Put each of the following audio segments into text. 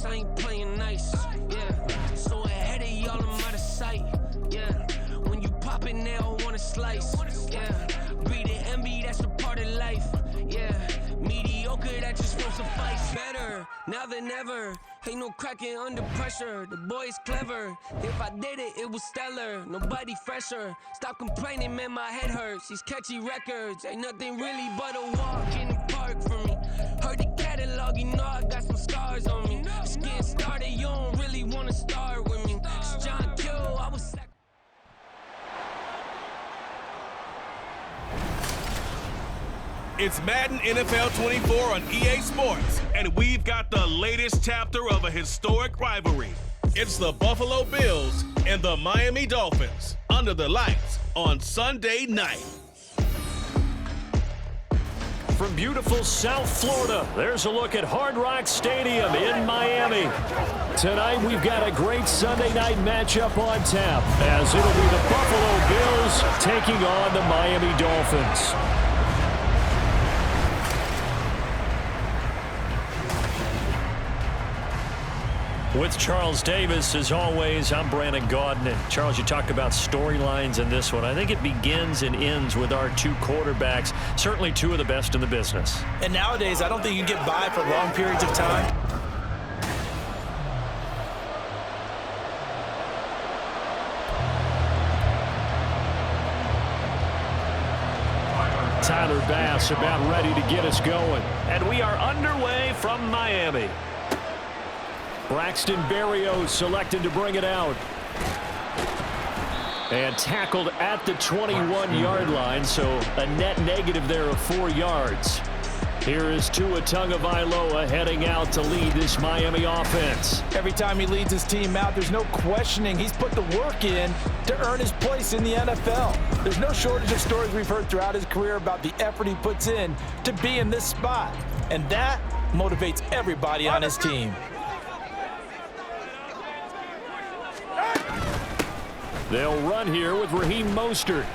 I ain't playing nice. Yeah, so ahead of y'all, I'm out of sight. Yeah, when you pop it, they don't wanna slice. Yeah, breathe and envy, that's a part of life. Yeah, mediocre, that just won't suffice. Better now than ever. Ain't no cracking under pressure. The boy is clever. If I did it, it was stellar. Nobody fresher. Stop complaining, man, my head hurts. These catchy records ain't nothing really but a walk in the park for me. Heard the catalog, you know I got some scars on me. Just getting started, you don't really wanna start with me. It's John Kill, I was. It's Madden NFL 24 on EA Sports, and we've got the latest chapter of a historic rivalry. It's the Buffalo Bills and the Miami Dolphins under the lights on Sunday night. From beautiful South Florida, there's a look at Hard Rock Stadium in Miami. Tonight, we've got a great Sunday night matchup on tap, as it'll be the Buffalo Bills taking on the Miami Dolphins. With Charles Davis, as always, I'm Brandon Gaudin. And Charles, you talked about storylines in this one. I think it begins and ends with our two quarterbacks, certainly two of the best in the business. And nowadays, I don't think you can get by for long periods of time. Tyler Bass about ready to get us going. And we are underway from Miami. Braxton Berrios selected to bring it out. And tackled at the 21-yard line, so a net negative there of 4 yards. Here is Tua Tagovailoa heading out to lead this Miami offense. Every time he leads his team out, there's no questioning. He's put the work in to earn his place in the NFL. There's no shortage of stories we've heard throughout his career about the effort he puts in to be in this spot. And that motivates everybody on his team. They'll run here with Raheem Mostert.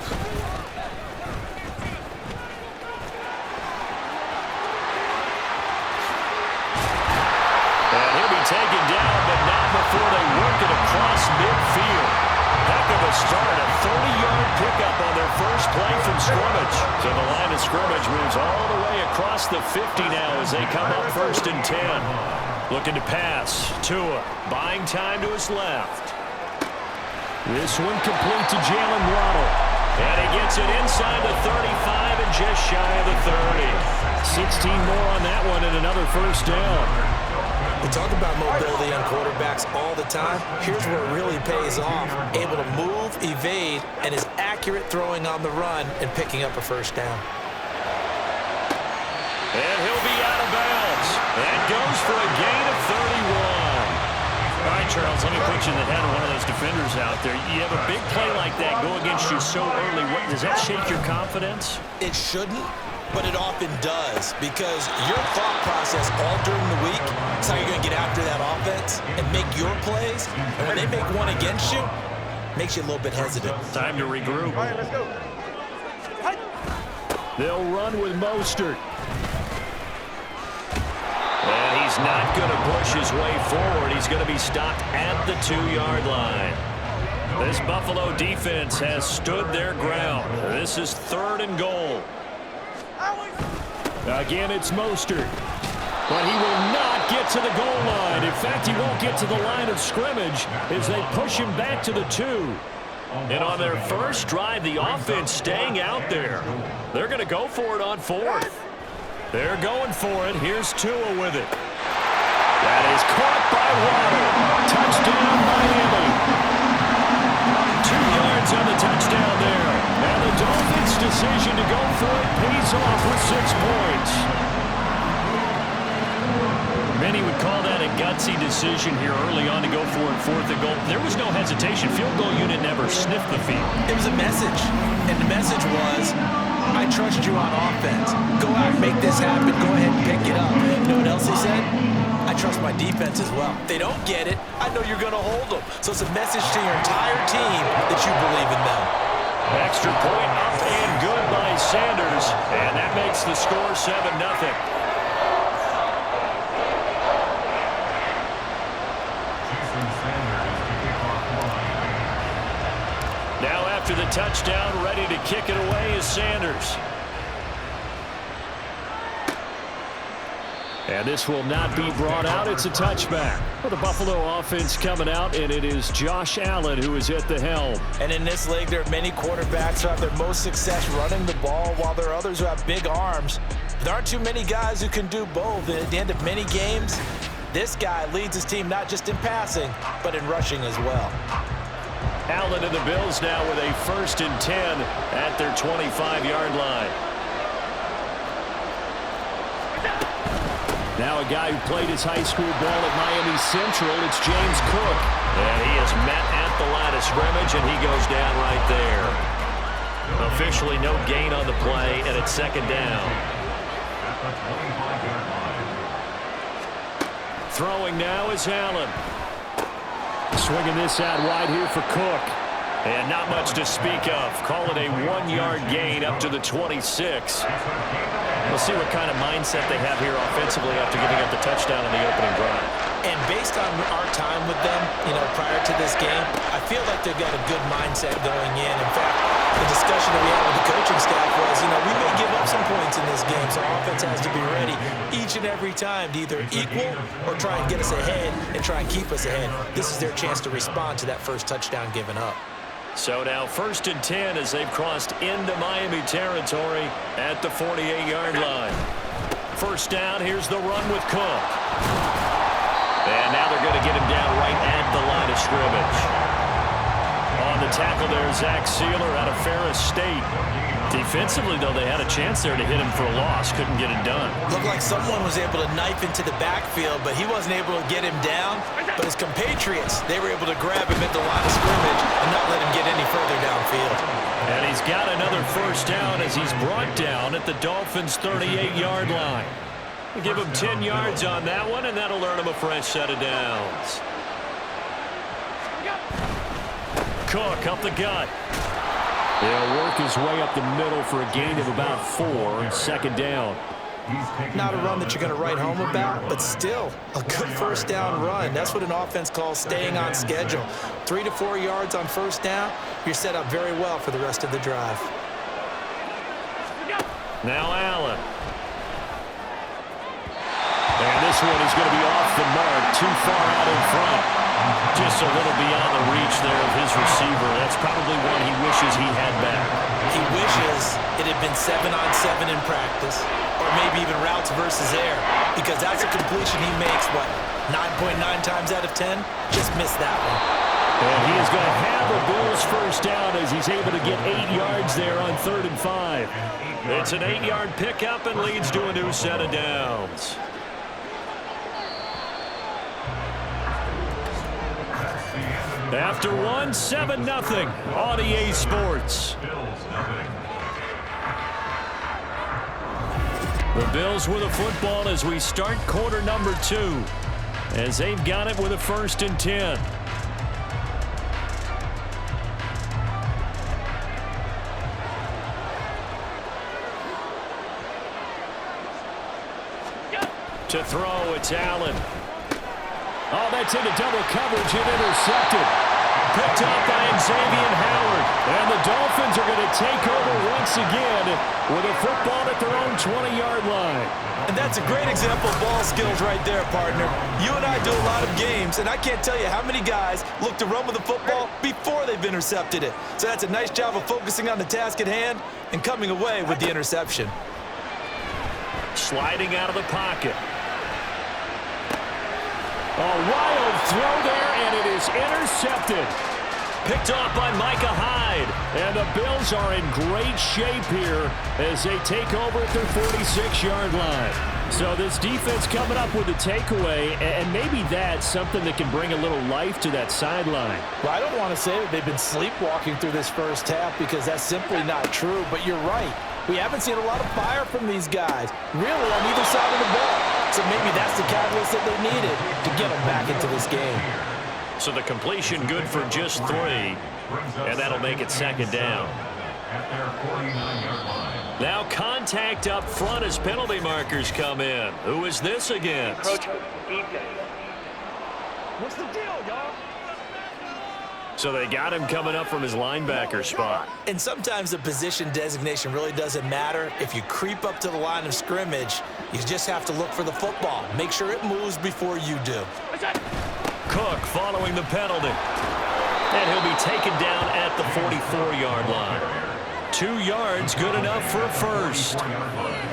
And he'll be taken down, but not before they work it across midfield. Heck of a start, a 30-yard pickup on their first play from scrimmage. So the line of scrimmage moves all the way across the 50 now as they come up 1st and 10. Looking to pass. Tua buying time to his left. This one complete to Jalen Waddle. And he gets it inside the 35 and just shy of the 30. 16 more on that one and another first down. We talk about mobility on quarterbacks all the time. Here's where it really pays off. Able to move, evade, and is accurate throwing on the run and picking up a first down. And he'll be out of bounds. That goes for a gain of 31. All right, Charles, let me put you in the head of one of those defenders out there. You have a big play like that go against you so early. Does that shake your confidence? It shouldn't, but it often does, because your thought process all during the week is how you're going to get after that offense and make your plays. And when they make one against you, it makes you a little bit hesitant. Time to regroup. All right, let's go. They'll run with Mostert. And he's not going to push his way forward. He's going to be stopped at the 2-yard line. This Buffalo defense has stood their ground. This is 3rd and goal. Again, it's Mostert. But he will not get to the goal line. In fact, he won't get to the line of scrimmage as they push him back to the 2. And on their first drive, the offense staying out there. They're going to go for it on 4th. They're going for it. Here's Tua with it. That is caught by Waddle. Touchdown, Miami. 2 yards on the touchdown there. And the Dolphins' decision to go for it pays off with 6 points. Many would call that a gutsy decision here early on to go for it 4th and goal. There was no hesitation. Field goal unit never sniffed the field. It was a message, and the message was, I trust you on offense. Go out and make this happen. Go ahead and pick it up. You know what else he said? I trust my defense as well. If they don't get it, I know you're going to hold them. So it's a message to your entire team that you believe in them. Extra point up and good by Sanders. And that makes the score 7-0. touchdown, ready to kick it away is Sanders. And this will not be brought out. It's a touchback. For the Buffalo offense coming out, and it is Josh Allen who is at the helm. And in this league, there are many quarterbacks who have their most success running the ball, while there are others who have big arms. There aren't too many guys who can do both. And at the end of many games, this guy leads his team not just in passing, but in rushing as well. Allen and the Bills now with a 1st and 10 at their 25-yard line. Now a guy who played his high school ball at Miami Central, it's James Cook. And he is met at the line of scrimmage, and he goes down right there. Officially no gain on the play, and it's 2nd down. Throwing now is Allen. Swinging this out wide here for Cook. And not much to speak of. Call it a 1-yard gain up to the 26. We'll see what kind of mindset they have here offensively after giving up the touchdown in the opening drive. And based on our time with them, prior to this game, I feel like they've got a good mindset going in. In fact, the discussion that we had with the coaching staff was, we may give up some points in this game, so our offense has to be ready each and every time to either equal or try and get us ahead and try and keep us ahead. This is their chance to respond to that first touchdown given up. So now 1st and 10 as they've crossed into Miami territory at the 48-yard line. 1st down, here's the run with Cook. And now they're going to get him down right at the line of scrimmage. On the tackle there, Zach Sealer out of Ferris State. Defensively, though, they had a chance there to hit him for a loss. Couldn't get it done. Looked like someone was able to knife into the backfield, but he wasn't able to get him down. But his compatriots, they were able to grab him at the line of scrimmage and not let him get any further downfield. And he's got another 1st down as he's brought down at the Dolphins' 38-yard line. We'll give him 10 yards on that one, and that'll earn him a fresh set of downs. Cook up the gut. He'll work his way up the middle for a gain of about 4, 2nd down. Not a run that you're going to write home about, but still a good 1st down run. That's what an offense calls staying on schedule. 3 to 4 yards on 1st down, you're set up very well for the rest of the drive. Now Allen. And this one is going to be off the mark, too far out in front. Just a little beyond the reach there of his receiver. That's probably one he wishes he had back. He wishes it had been 7-on-7 in practice, or maybe even routes versus air, because that's a completion he makes, 9.9 times out of 10? Just missed that one. And he is going to have a Bills 1st down as he's able to get 8 yards there on 3rd and 5. It's an 8-yard pickup and leads to a new set of downs. After 7-0 on EA Sports. The Bills with a football as we start quarter number 2, as they've got it with a 1st and 10. To throw, it's Allen. Oh, that's into double coverage and intercepted. Picked up by Xavier Howard. And the Dolphins are going to take over once again with a football at their own 20-yard line. And that's a great example of ball skills right there, partner. You and I do a lot of games, and I can't tell you how many guys look to run with the football before they've intercepted it. So that's a nice job of focusing on the task at hand and coming away with the interception. Sliding out of the pocket. A wild throw there, and it is intercepted. Picked off by Micah Hyde. And the Bills are in great shape here as they take over at their 46-yard line. So this defense coming up with a takeaway, and maybe that's something that can bring a little life to that sideline. Well, I don't want to say that they've been sleepwalking through this first half because that's simply not true, but you're right. We haven't seen a lot of fire from these guys, really, on either side of the ball. So maybe that's the catalyst that they needed to get them back into this game. So the completion good for just 3, and that'll make it 2nd down. Now contact up front as penalty markers come in. Who is this against? What's the deal, y'all? So they got him coming up from his linebacker spot. And sometimes the position designation really doesn't matter. If you creep up to the line of scrimmage, you just have to look for the football. Make sure it moves before you do. Cook following the penalty. And he'll be taken down at the 44-yard line. 2 yards, good enough for a first.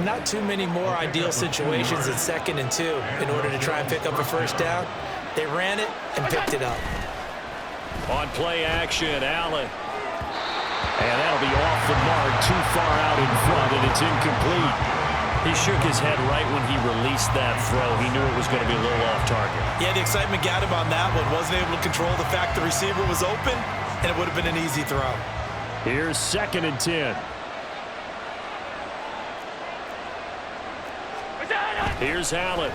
Not too many more ideal situations in 2nd and 2 in order to try and pick up a first down. They ran it and picked it up. On play action, Allen. And that'll be off the mark, too far out in front, and it's incomplete. He shook his head right when he released that throw. He knew it was going to be a little off target. Yeah, the excitement got him on that one. Wasn't able to control the fact the receiver was open, and it would have been an easy throw. Here's 2nd and 10. Here's Allen.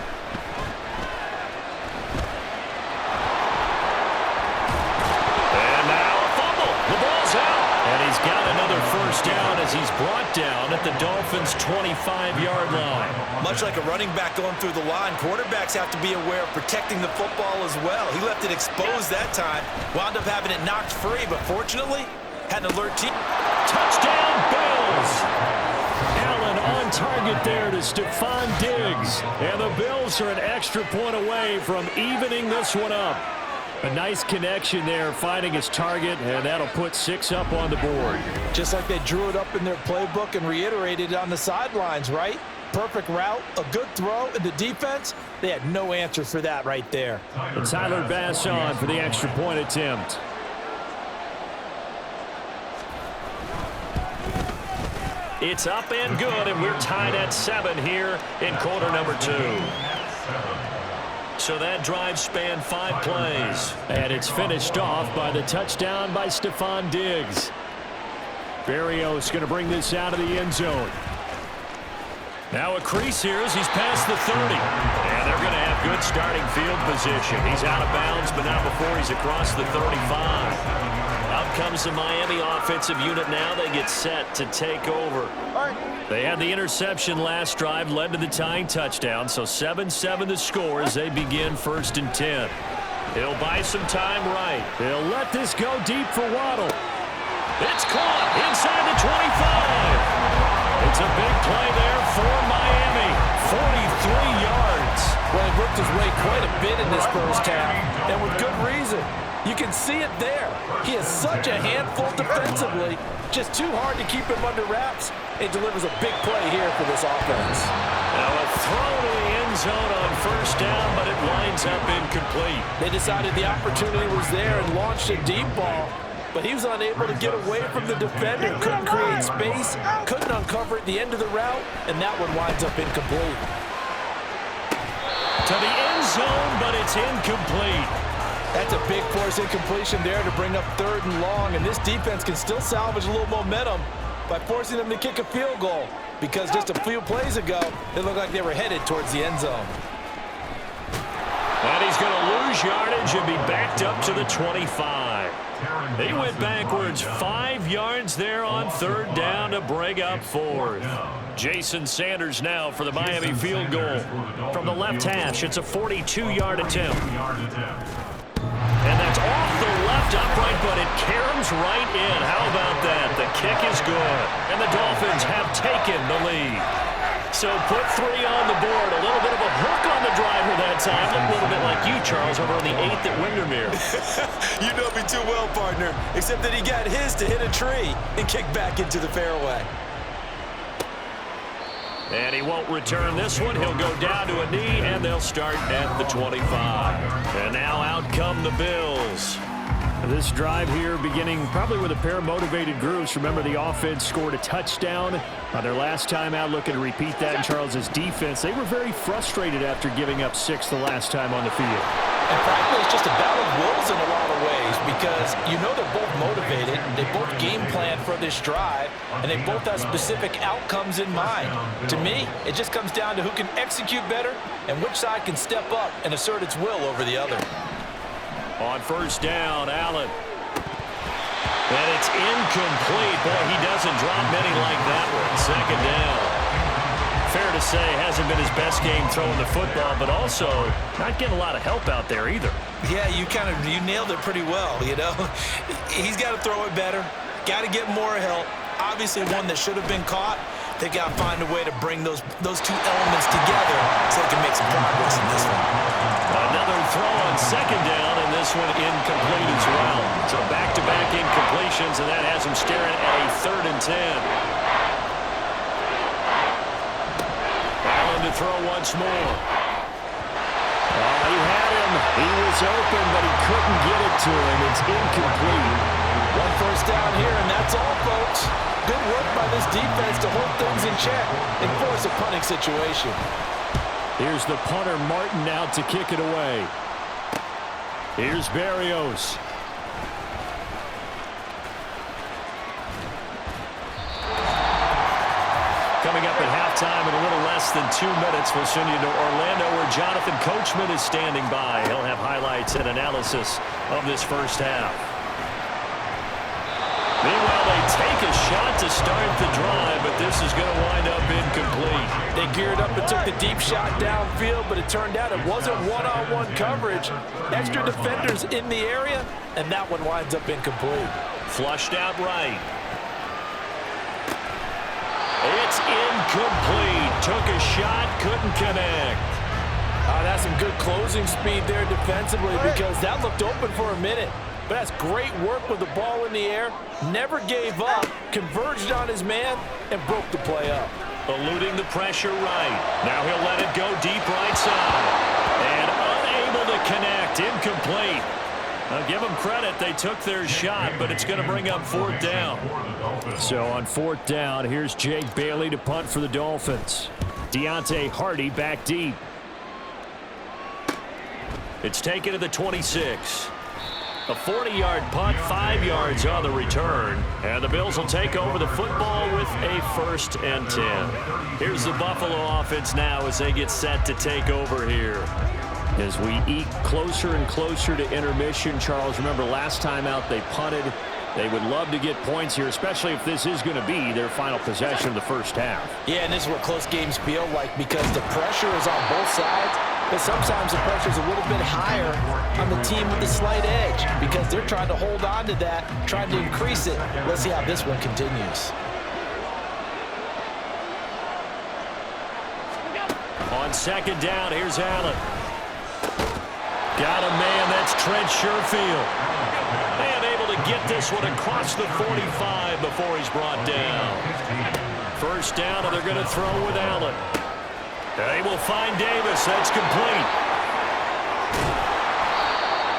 And now a fumble. The ball's out. And he's got another first down as he's brought down at the Dolphins' 25-yard line. Much like a running back going through the line, quarterbacks have to be aware of protecting the football as well. He left it exposed that time, wound up having it knocked free, but fortunately, had an alert team. Touchdown, Bills! Allen on target there to Stephon Diggs. And the Bills are an extra point away from evening this one up. A nice connection there, finding his target, and that'll put 6 up on the board. Just like they drew it up in their playbook and reiterated it on the sidelines, right? Perfect route, a good throw, and the defense, they had no answer for that right there. And Tyler Bass on for the extra point attempt. It's up and good, and we're tied at 7 here in quarter number 2. So that drive spanned 5 plays. And it's finished off by the touchdown by Stephon Diggs. Berrios going to bring this out of the end zone. Now a crease here as he's past the 30. And they're going to have good starting field position. He's out of bounds, but not before he's across the 35. Out comes the Miami offensive unit now. They get set to take over. They had the interception last drive, led to the tying touchdown, so 7-7 the score as they begin 1st and 10. He'll buy some time right. He'll let this go deep for Waddle. It's caught inside the 25. It's a big play there for Miami. 43 yards. Well, he worked his way quite a bit in this first half, and with good reason. You can see it there. He is such a handful defensively. Just too hard to keep him under wraps. It delivers a big play here for this offense. Now a throw to the end zone on 1st down, but it winds up incomplete. They decided the opportunity was there and launched a deep ball, but he was unable to get away from the defender. Couldn't create space, couldn't uncover at the end of the route, and that one winds up incomplete. To the end zone, but it's incomplete. That's a big force incompletion there to bring up 3rd and long, and this defense can still salvage a little momentum by forcing them to kick a field goal, because just a few plays ago, it looked like they were headed towards the end zone. And he's going to lose yardage and be backed up to the 25. He went backwards 5 yards there on 3rd down to bring up 4th. Jason Sanders now for the Miami field goal. From the left hash, it's a 42-yard attempt. And that's off the left upright, but it caroms right in. How about that? The kick is good. And the Dolphins have taken the lead. So put 3 on the board. A little bit of a hook on the driver that time. A little bit like you, Charles, over on the 8th at Windermere. You know me too well, partner. Except that he got his to hit a tree and kick back into the fairway. And he won't return this one. He'll go down to a knee, and they'll start at the 25. And now out come the Bills. This drive here beginning probably with a pair of motivated groups. Remember, the offense scored a touchdown on their last time out. Looking to repeat that in Charles's defense. They were very frustrated after giving up 6 the last time on the field. And frankly, it's just a battle of wills in a lot of ways, because you know they're both motivated, they both game plan for this drive, and they both have specific outcomes in mind. To me, it just comes down to who can execute better and which side can step up and assert its will over the other. On 1st down, Allen. And it's incomplete. Boy, he doesn't drop many like that one. 2nd down. Fair to say, hasn't been his best game throwing the football, but also not getting a lot of help out there either. Yeah, you nailed it pretty well, you know. He's got to throw it better, got to get more help. Obviously one that should have been caught. They got to find a way to bring those two elements together so they can make some progress in this one. Another throw on second down, and this one incomplete as well. So back-to-back incompletions, and that has him staring at a 3rd and 10. Allen to throw once more. He had him. He was open, but he couldn't get it to him. It's incomplete. One first down here, and that's all, folks. Good work by this defense to hold things in check and force a punting situation. Here's the punter, Martin, out to kick it away. Here's Berrios. Coming up at halftime in a little less than 2 minutes, we'll send you to Orlando where Jonathan Coachman is standing by. He'll have highlights and analysis of this first half. Meanwhile, they take a shot to start the drive, but this is going to wind up incomplete. They geared up and took the deep shot downfield, but it turned out it wasn't one-on-one coverage. Extra defenders in the area, and that one winds up incomplete. Flushed out right. It's incomplete. Took a shot, couldn't connect. That's some good closing speed there defensively because that looked open for a minute. But that's great work with the ball in the air. Never gave up, converged on his man, and broke the play up. Eluding the pressure right. Now he'll let it go deep right side. And unable to connect. Incomplete. Now give them credit. They took their shot, but it's going to bring up 4th down. So on 4th down, here's Jake Bailey to punt for the Dolphins. Deontay Hardy back deep. It's taken to the 26. A 40-yard punt, 5 yards on the return. And the Bills will take over the football with a 1st and 10. Here's the Buffalo offense now as they get set to take over here. As we eke closer and closer to intermission, Charles, remember last time out they punted. They would love to get points here, especially if this is going to be their final possession of the first half. Yeah, and this is what close games feel like because the pressure is on both sides. But sometimes the pressure is a little bit higher on the team with the slight edge because they're trying to hold on to that, trying to increase it. Let's see how this one continues. On second down, here's Allen. Got a man, that's Trent Sherfield. And able to get this one across the 45 before he's brought down. First down, and they're going to throw with Allen. They will find Davis. That's complete.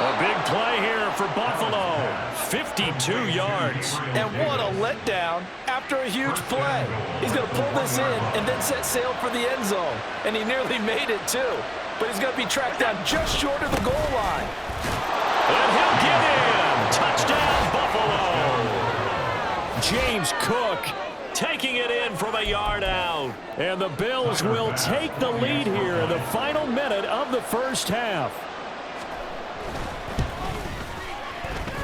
A big play here for Buffalo. 52 yards. And what a letdown after a huge play. He's going to pull this in and then set sail for the end zone. And he nearly made it, too. But he's going to be tracked down just short of the goal line. And he'll get in. Touchdown, Buffalo. James Cook taking it in from a yard out. And the Bills will take the lead here in the final minute of the first half.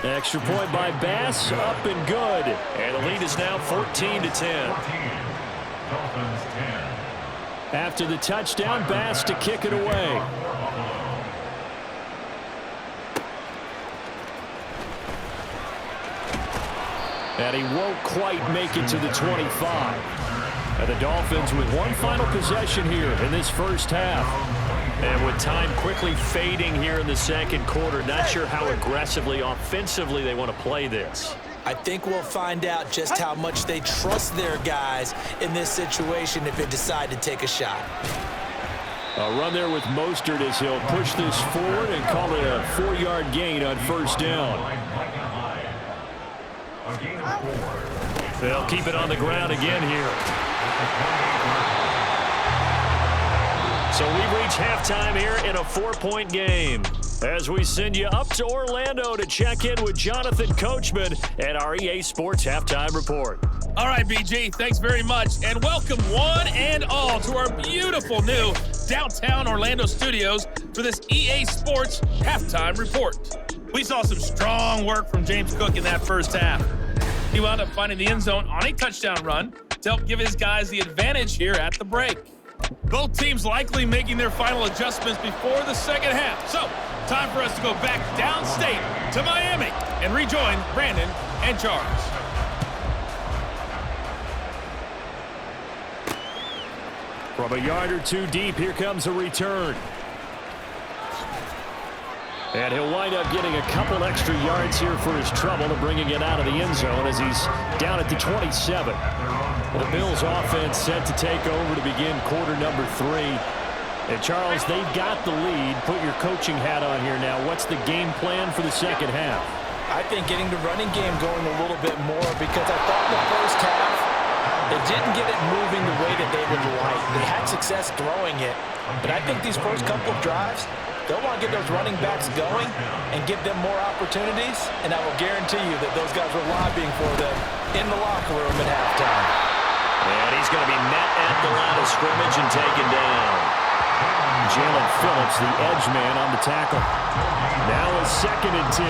Extra point by Bass, up and good. And the lead is now 14-10. After the touchdown, Bass to kick it away. And he won't quite make it to the 25. And the Dolphins with one final possession here in this first half. And with time quickly fading here in the second quarter, not sure how aggressively, offensively they want to play this. I think we'll find out just how much they trust their guys in this situation if they decide to take a shot. A run there with Mostert as he'll push this forward and call it a 4-yard gain on first down. They'll keep it on the ground again here. So we reach halftime here in a 4-point game as we send you up to Orlando to check in with Jonathan Coachman at our EA Sports Halftime Report. All right, BG, thanks very much, and welcome one and all to our beautiful new downtown Orlando studios for this EA Sports Halftime Report. We saw some strong work from James Cook in that first half. He wound up finding the end zone on a touchdown run to help give his guys the advantage here at the break. Both teams likely making their final adjustments before the second half. So, time for us to go back downstate to Miami and rejoin Brandon and Charles. From a yard or two deep, here comes a return. And he'll wind up getting a couple extra yards here for his trouble and bringing it out of the end zone as he's down at the 27. The Bills offense set to take over to begin quarter number 3. And Charles, they've got the lead. Put your coaching hat on here now. What's the game plan for the second half? I think getting the running game going a little bit more, because I thought in the first half they didn't get it moving the way that they would like. They had success throwing it, but I think these first couple of drives, they'll want to get those running backs going and give them more opportunities, and I will guarantee you that those guys were lobbying for them in the locker room at halftime. And he's going to be met at the line of scrimmage and taken down. Jalen Phillips, the edge man, on the tackle. Now a 2nd and 10.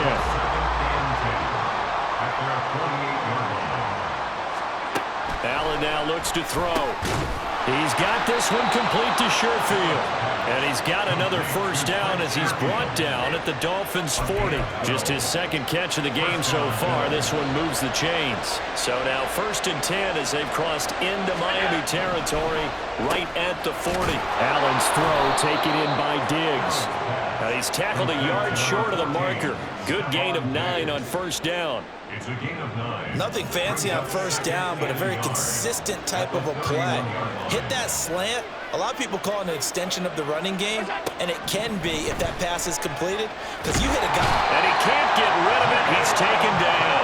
Allen now looks to throw. He's got this one complete to Sherfield. And he's got another first down as he's brought down at the Dolphins' 40. Just his 2nd catch of the game so far. This one moves the chains. So now 1st and 10 as they've crossed into Miami territory right at the 40. Allen's throw taken in by Diggs. Now he's tackled a yard short of the marker. Good gain of 9 on first down. It's a gain of 9. Nothing fancy on first down, but a very consistent type of a play. Hit that slant. A lot of people call it an extension of the running game, and it can be if that pass is completed, because you hit a guy. And he can't get rid of it. He's taken down.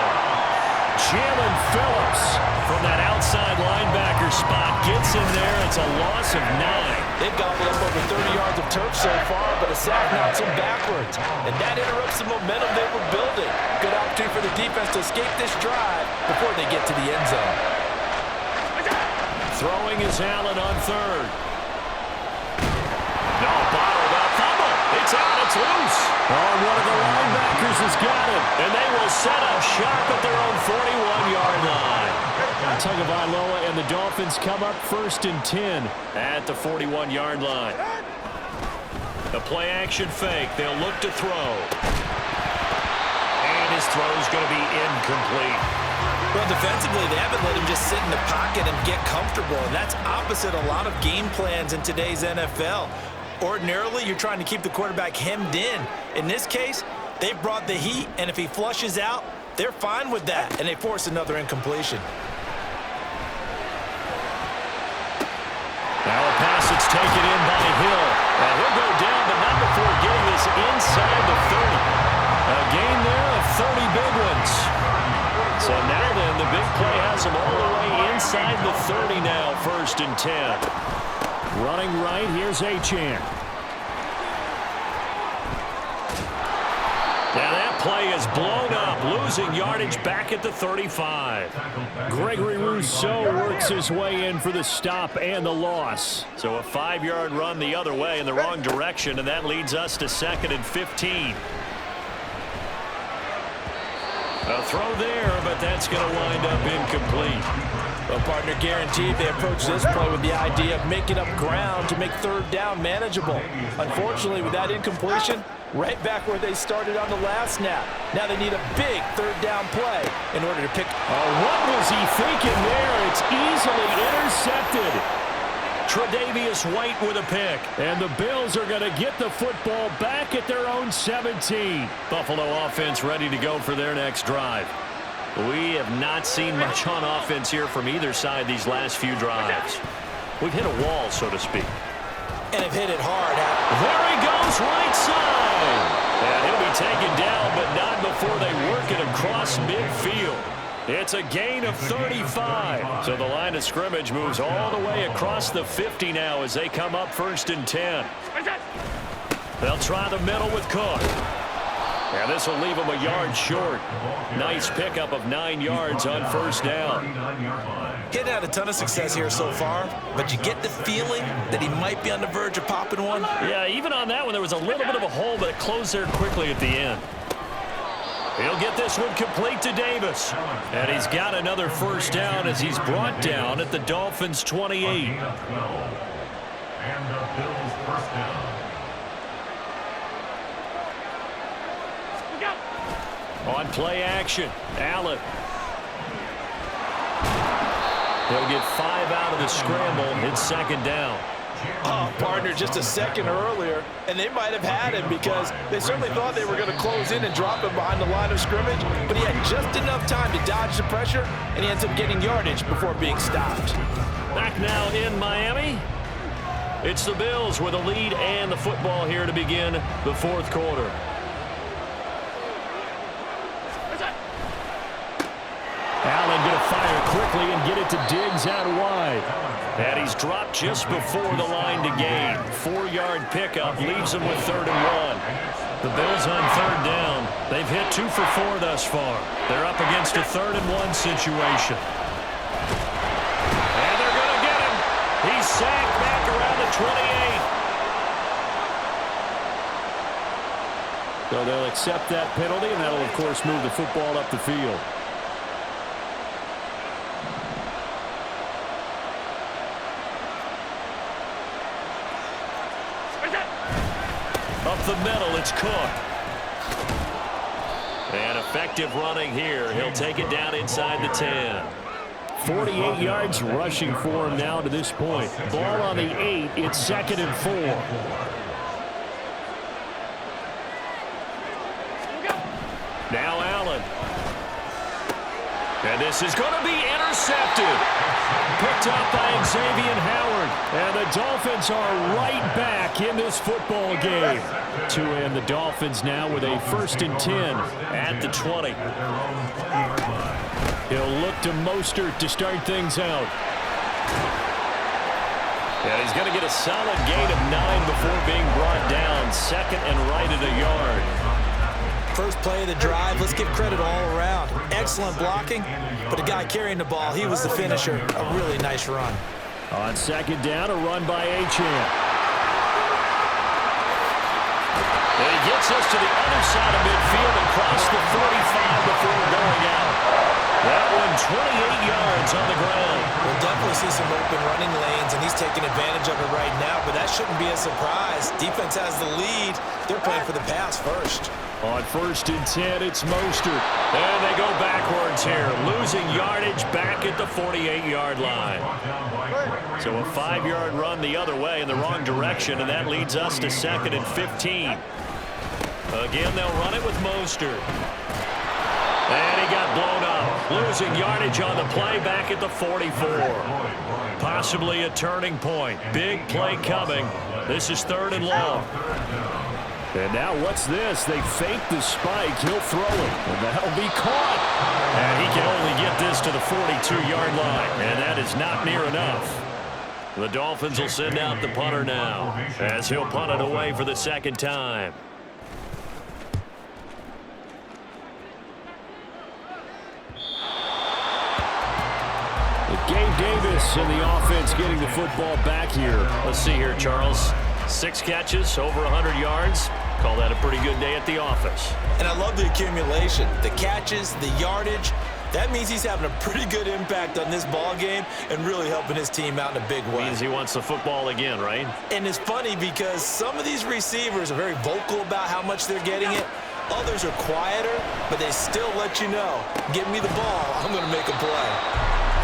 Jalen Phillips from that outside linebacker spot gets in there. It's a loss of 9. They've gobbled up over 30 yards of turf so far, but a sack knocks them backwards. And that interrupts the momentum they were building. Good opportunity for the defense to escape this drive before they get to the end zone. Throwing is Allen on 3rd. No, bottled up. Fumble. It's out. It's loose. Oh, one of the linebackers has got it. And they will set up shop at their own 41-yard line. Tagovailoa and the Dolphins come up 1st and 10 at the 41-yard line. The play-action fake. They'll look to throw. And his throw's going to be incomplete. Well, defensively, they haven't let him just sit in the pocket and get comfortable. And that's opposite a lot of game plans in today's NFL. Ordinarily, you're trying to keep the quarterback hemmed in. In this case, they brought the heat, and if he flushes out, they're fine with that, and they force another incompletion. Now a pass that's taken in by Hill. And he'll go down, but not before getting this inside the 30. A gain there of 30 big ones. So now then, the big play has him all the way inside the 30 now, 1st and 10. Running right, here's Achane. Now that play is blown up, losing yardage back at the 35. Gregory Rousseau works his way in for the stop and the loss. So a 5-yard run the other way in the wrong direction, and that leads us to 2nd and 15. A throw there, but that's going to wind up incomplete. Well, partner, guaranteed they approach this play with the idea of making up ground to make 3rd down manageable. Unfortunately, with that incompletion, right back where they started on the last snap. Now they need a big 3rd down play in order to pick. Oh, what was he thinking there? It's easily intercepted. Tre'Davious White with a pick. And the Bills are going to get the football back at their own 17. Buffalo offense ready to go for their next drive. We have not seen much on offense here from either side these last few drives. We've hit a wall, so to speak. And have hit it hard. There he goes, right side. And he'll be taken down, but not before they work it across midfield. It's a gain of 35. So the line of scrimmage moves all the way across the 50 now as they come up 1st and 10. They'll try the middle with Cook. And this will leave him a yard short. Nice pickup of 9 yards on 1st down. Getting had a ton of success here so far, but you get the feeling that he might be on the verge of popping one. Yeah, even on that one, there was a little bit of a hole, but it closed there quickly at the end. He'll get this one complete to Davis. And he's got another 1st down as he's brought down at the Dolphins' 28. And the Bills first down. On play action, Allen. He'll get 5 out of the scramble. It's second down. Oh, partner, just a second earlier, and they might have had him because they certainly thought they were going to close in and drop him behind the line of scrimmage, but he had just enough time to dodge the pressure, and he ends up getting yardage before being stopped. Back now in Miami. It's the Bills with a lead and the football here to begin the fourth quarter. Allen going to fire quickly and get it to Diggs out wide. And he's dropped just before the line to gain. 4-yard pickup leaves him with 3rd and 1. The Bills on 3rd down. They've hit 2 for 4 thus far. They're up against a 3rd and 1 situation. And they're going to get him. He's sacked back around the 28. So they'll accept that penalty, and that'll, of course, move the football up the field. Up the middle, it's Cook. And effective running here. He'll take it down inside the 10. 48 yards rushing for him now to this point. Ball on the 8. It's 2nd and 4. Now Allen. And this is going to be intercepted. Picked up by Xavier Howard. And the Dolphins are right back in this football game. And the Dolphins now with a 1st and 10 at the 20. He'll look to Mostert to start things out. And he's going to get a solid gain of 9 before being brought down. 2nd and right at a yard. First play of the drive, let's give credit all around. Excellent blocking, but the guy carrying the ball, he was the finisher. A really nice run. On 2nd down, a run by Achane. And he gets us to the other side of midfield and across the 45 before going out. That one 28 yards on the ground. We'll definitely see some open running lanes, and he's taking advantage of it right now, but that shouldn't be a surprise. Defense has the lead. They're playing for the pass first. On 1st and 10, it's Mostert. And they go backwards here, losing yardage back at the 48-yard line. So a 5-yard run the other way in the wrong direction, and that leads us to 2nd and 15. Again, they'll run it with Mostert. And he got blown up, losing yardage on the play back at the 44. Possibly a turning point. Big play coming. This is 3rd and long. And now what's this? They fake the spike. He'll throw it. And that'll be caught. And he can only get this to the 42-yard line. And that is not near enough. The Dolphins will send out the punter now as he'll punt it away for the 2nd time. Gabe Davis and the offense getting the football back here. Let's see here, Charles. 6 catches, over 100 yards. Call that a pretty good day at the office. And I love the accumulation, the catches, the yardage. That means he's having a pretty good impact on this ball game and really helping his team out in a big way. Means he wants the football again, right? And it's funny because some of these receivers are very vocal about how much they're getting it. Others are quieter, but they still let you know, give me the ball, I'm going to make a play.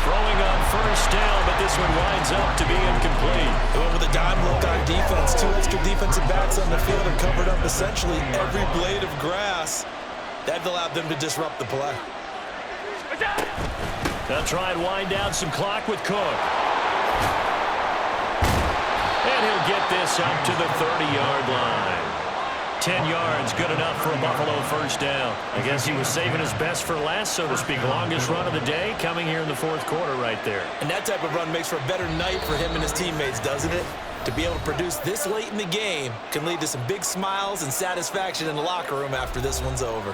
Throwing on 1st down, but this one winds up to be incomplete. They went with a dime look on defense. 2 extra defensive backs on the field and covered up essentially every blade of grass. That allowed them to disrupt the play. They'll try and wind down some clock with Cook. And he'll get this up to the 30-yard line. 10 yards, good enough for a Buffalo 1st down. I guess he was saving his best for last, so to speak. Longest run of the day coming here in the 4th quarter right there. And that type of run makes for a better night for him and his teammates, doesn't it? To be able to produce this late in the game can lead to some big smiles and satisfaction in the locker room after this one's over.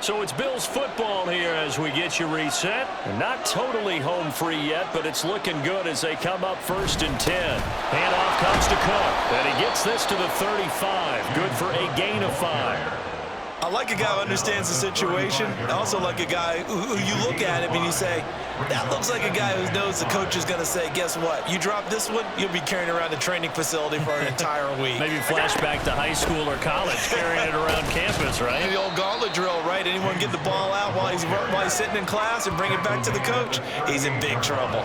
So it's Bills football here as we get you reset. And not totally home free yet, but it's looking good as they come up 1st and 10. Handoff comes to Cook. And he gets this to the 35. Good for a gain of 5. I like a guy who understands the situation. I also like a guy who you look at him and you say, that looks like a guy who knows the coach is going to say, guess what? You drop this one, you'll be carrying around the training facility for an entire week. Maybe flashback to high school or college, carrying it around campus, right? The old gauntlet drill, right? Anyone get the ball out while he's sitting in class and bring it back to the coach? He's in big trouble.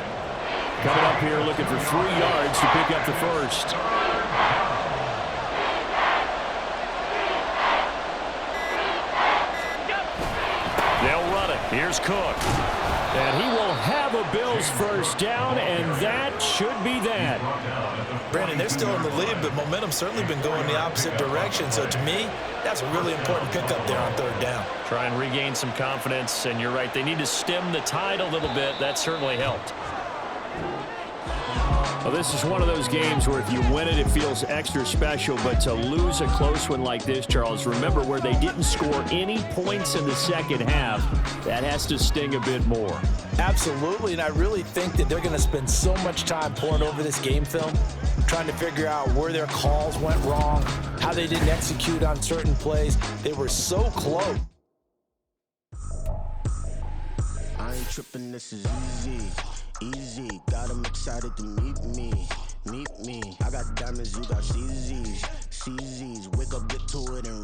Coming up here looking for 3 yards to pick up the first. They'll run it. Here's Cook. And he will have a Bills first down, and that should be that. Brandon, they're still in the lead, but momentum's certainly been going the opposite direction. So to me, that's a really important pickup there on 3rd down. Try and regain some confidence, and you're right. They need to stem the tide a little bit. That certainly helped. Well, this is one of those games where if you win it, it feels extra special. But to lose a close one like this, Charles, remember where they didn't score any points in the second half, that has to sting a bit more. Absolutely, and I really think that they're going to spend so much time pouring over this game film, trying to figure out where their calls went wrong, how they didn't execute on certain plays. They were so close. I ain't tripping, this is easy. Easy, got them excited to meet me. I got diamonds, you got CZs. CZs, wake up, get to it, and